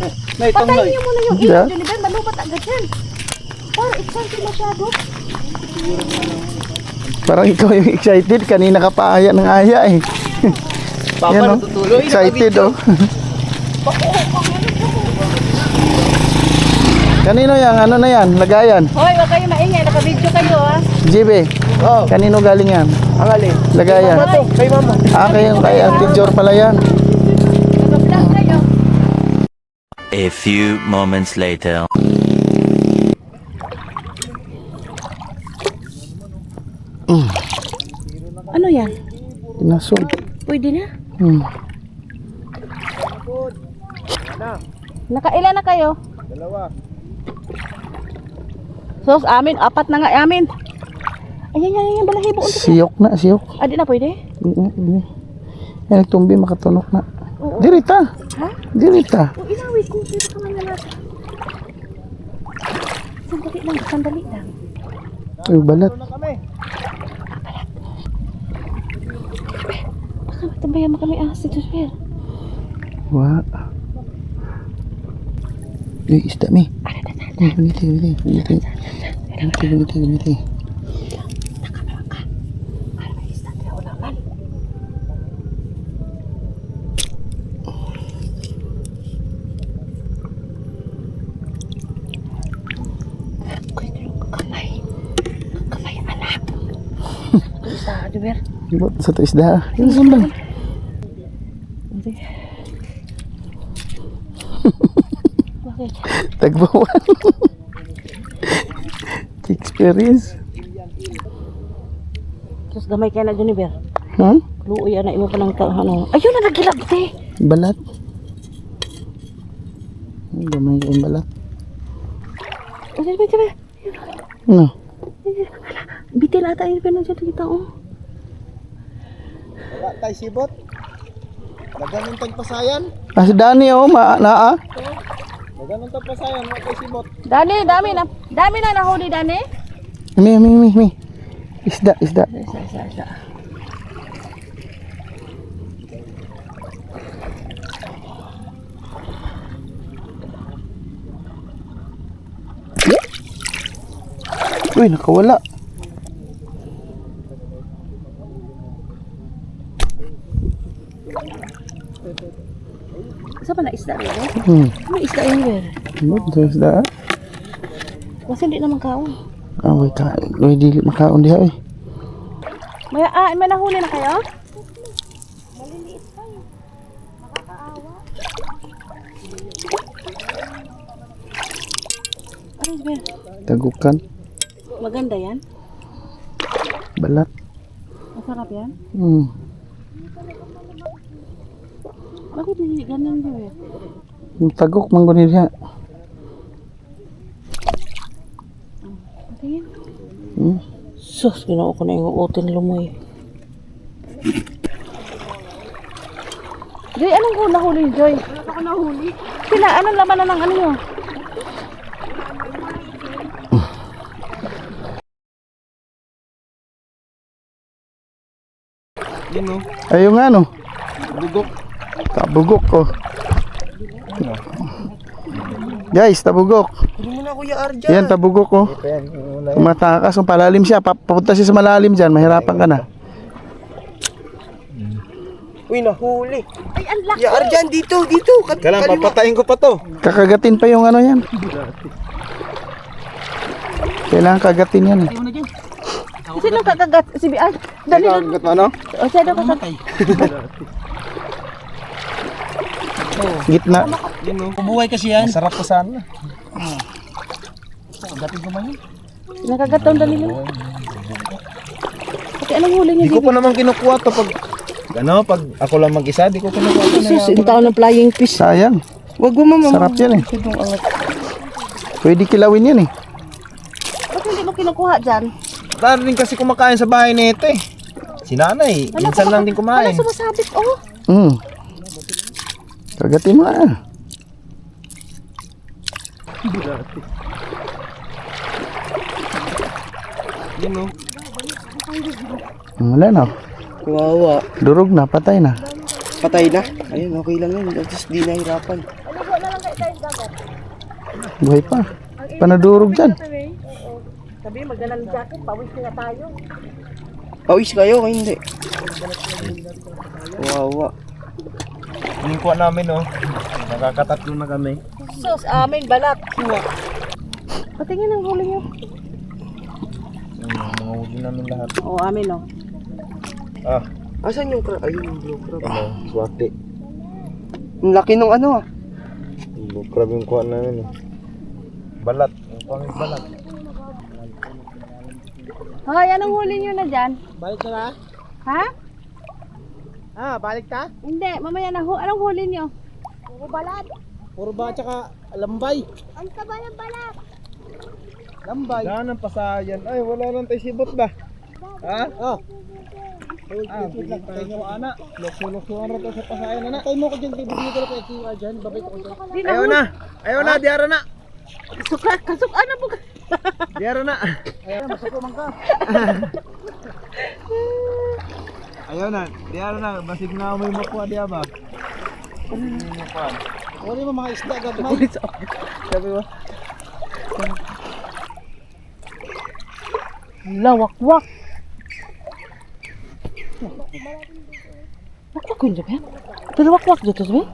Patayin niyo muna yung ilaw, Juniper. Malupat agad yan. Parang excited masyado. Parang ikaw yung excited. Kanina ka pa aya ng aya eh. Papa, Yan, oh. natutuloy. Excited oh. Kanino yan? Ano na yan? Lagayan? Hoy, wag kayo maingay. Naka-video kayo ha. JB, Oh, kanino galing yan? ang alin. Lagayan. Kay mama. Kay Ate Jor pala yan. Naka-vlog kayo. A few moments later. Ano yan? Pinasog. Pwede na? Nakailan na kayo? Dalawa. Sos, amin. 4 na nga amin. Ayan, balahibo. Siyok na, siyok. Di na pwede? Yan, nagtumbi, makatunok na. Oo. Dirita. Ha? Dirita. O, inawit ko. Pero ka man nalat. Sandali lang. Uy, balat. Na kami. Baka matambayan mo kami si Josper. Wah. Uy, isda mi. Ganiti. Kamay anak. Isa, Josper. Buat satu isda. Ini sambal. Bakit? Tagbawan. Experience. Terus gamay kaya na Juniper. Luoy anak mo pa ng ano. Ayun na nagilab te. Balat. Gamay yung balat. O Juniper. No. Bitin ata yun pa na dyan kita oh. Wala tayo sibot. Dagan ng tagpasayan. Si Dani oh, naa. Dagan ng tagpasayan. Wala tayo sibot. Dami na nahuli Dani. Mi. Isda. Isa. Uy, nakawala. Sa pa na isda rin eh? May isda yun Juniper. Ito isda. Kasi hindi naman kaon. Uy, dili makaon diha uy. May nahuli na kayo? Maliliit pa yun. Nakakaawa. Ano Juniper? Tagukan. Maganda yan? Balat. Masarap yan? Bakit hindi ganun Juniper? Yung tagok mangguni diha. Patingin. Sus, ginawa ko na yung utin lumoy. Joy, anong ko nahuli Joy? Wala ako nahuli. Sila, anong laman na ng ano yun? Yun o. Ayun nga no. Bugok. Tabugok ko. Guys, tabugok. Kunin mo na Kuya Arjan. Yan, tabugok ko. Tumatakas, kung palalim siya, papunta siya sa malalim dyan, mahirapan ka na. Uy, nahuli. Ay, ang laki! Kuya Arjan, dito. Kailan papatayin ko pa to. Kakagatin pa yung ano yan. Kailangan kagatin yan eh. Sino kakagat? Si Bian? Dali doon. Kagat mo ano? O, siya doon kakagat. Gitna. Kubuhay kasi yan. Sarap ko sana. Nakagat doon, dali lang. Kasi anong huli niya? Di ko pa naman kinukuha to pag pag ako lang mag-isa, di ko kinukuha to. Sus, yung tao ng flying fish. Sayang. Wag mo mama. Sarap yan eh. Pwede kilawin yan eh. Bakit hindi mo kinukuha dyan? Lalo din kasi kumakain sa bahay nito eh. Si nanay, minsan lang din kumain. Wala sumasabit, oh. Kagatin mo ah. Yun o. Wala na. Kawawa. Durog na, patay na. Patay na. Ayun, okay lang yun. At least di nahirapan. Aligo na lang Buhay pa. Panadurog dyan. Sabi, magdala ng jacket, pawis na tayo. Pawis kayo, hindi. Wawa. Yung kuha namin, oh. Nakakatatlo na kami. Sus, amin, balat. Patingin ang huli nyo. Mga huli namin lahat. Oo, amin, oh. Ah, Asan yung crab? Ayun, yung blue crab. swerte. Ang laki ng ano ah. Blue crab yung kuha namin, eh. Balat. Yung kuha namin balat. Hoy, anong huli nyo na dyan? Balik ka na? Ha? Balik ka? Hindi, mamaya na. Anong huli nyo? Puro balat. Puro ba tsaka lambay? Ang taba ng balat. Lambay. Daan ang pasayan. Ay, wala lang tayo sibot ba? Ha? Oh. Biglang tayo nyo, anak. Lokso-lokso ang rato sa pasayan, anak. Tayo mo ko dyan, bibigyan ko na kaya kiwa dyan. Babay ko dyan. Ayaw na! Ayaw na! Diara na! Kasuk, ano po? Diara na! Ayaw, masukuman ka. Ayaw na! Diara na! Basig na may makuha diya ba? Wala mo mga isda, gagmay. Sabi mo? Lawak-wak. Wakwak ko yun, sabi? Pero wakwak dito, sabi?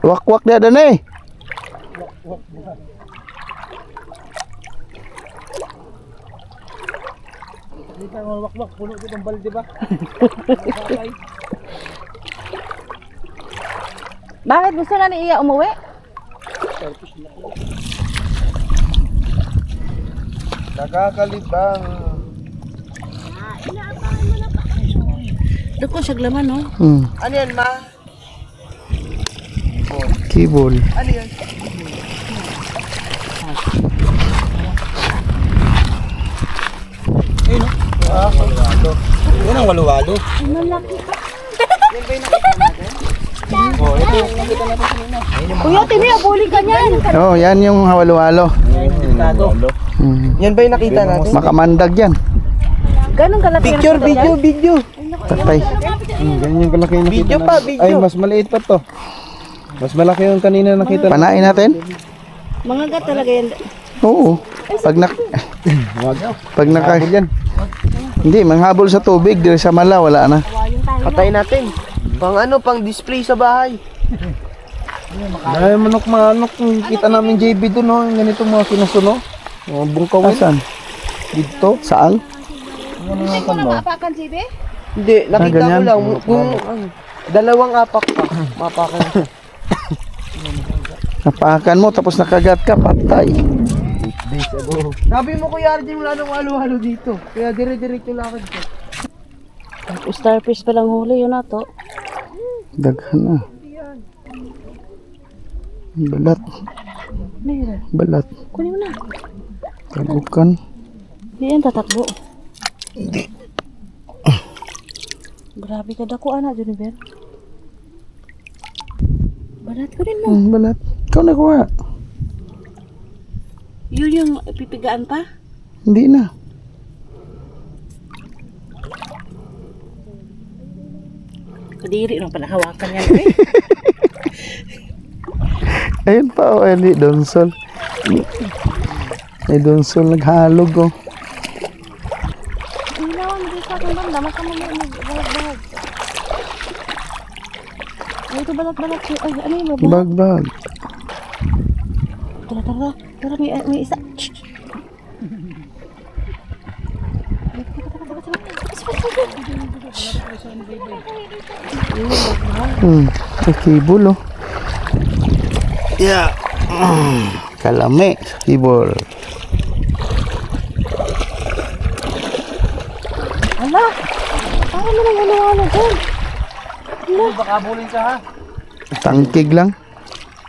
Wak-wak dia dan eh. Hindi ka wakwak, puno dito ang balde ba? Bakit gusto na ni Iya umuwi? Nakakalibang! Doon ko siya glaman, no? Ano yan, ma? Kibol. Ano yan? Ayun o. Waluwalo. Yan ang waluwalo. Oh, ito yung nakita natin kanina. Kuya, Timi, abuli ka niyan. Oh, yan yung hawalo-halo. Waluwalo. Yan ba yung nakita natin? Makamandag yan. Ganun kalaki. Picture, video. Tatay. Ganyan yung kalaki yung nakita Video pa, natin. video. Ay, mas maliit pa to. Mas malaki yung kanina nakita natin. Panain natin? Mga gat talaga yan. Oo. Pag pag naka yan. hindi manghabol sa tubig dire sa mala wala na. Patay natin. Pang display sa bahay. Dahil manok-manok kita namin JB doon, no? Ganito mga kinusuno. Mga bungkawin. Asan? Dito. Saan? Hindi ko na maapakan, Sibe? Hindi, nakita ko ganyan? lang. Kung dalawang apak pa, mapakan. Napakan mo tapos nakagat ka patay. Sabi mo Kuya Arjun, wala nang halo-halo dito. Kaya dire-diretso lakad ko. Starfish pa lang huli yun na to. Daghan na. Balat. Mayroon. Balat. Kunin mo na. Tabukan. Hindi yan tatakbo. Hindi. Grabe ka dako, anak, Juniper. Balat ko rin mo. Balat. Ikaw nakuha. Yun yung pipigaan pa? Hindi na. Kadiri nung panahawakan yan eh. Ayun pa oh, Eli Donsol. Ay Donsol naghalog oh. Ilawan mo dito kung banda, masa mo bahag-bahag. Ay, ito balat-balat. Ay, ano yung babahag? Bagbag. Tara, may isa. Kibol oh. Yeah. Kalame sa kibol. Ala! Parang mo nang wala-wala dyan. Baka bulin ka ha. Tangkig lang.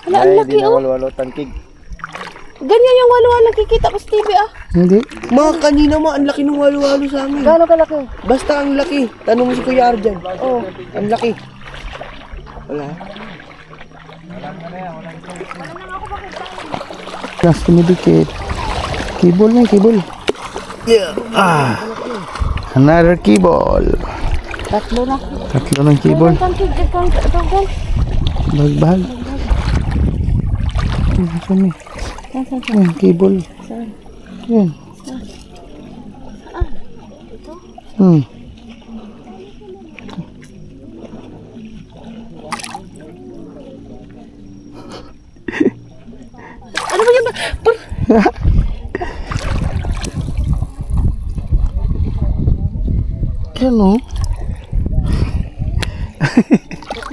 Ala, ang laki oh. Walo-walo tangkig. Ganyan yung wala-wala nakikita ko sa TV ah. Hindi. Mga kanina mo, ang laki ng halo-halo sa amin. Gano'ng kalaki? Basta ang laki. Tanong mo si Kuya Arjun. Oh. Ang laki. Wala. Gas tumidikit. Kibol na kibol. Yeah. Another kibol. Tatlo na. Tatlo ng kibol. Tangkig. Bagbag. Saan eh? Saan? Yan, cable. Saan? Yan. Ito? Hmm. Ano ba yun? Yan o.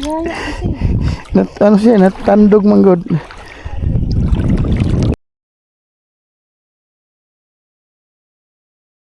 Yaya kasi. Ano siya, natandog manggod.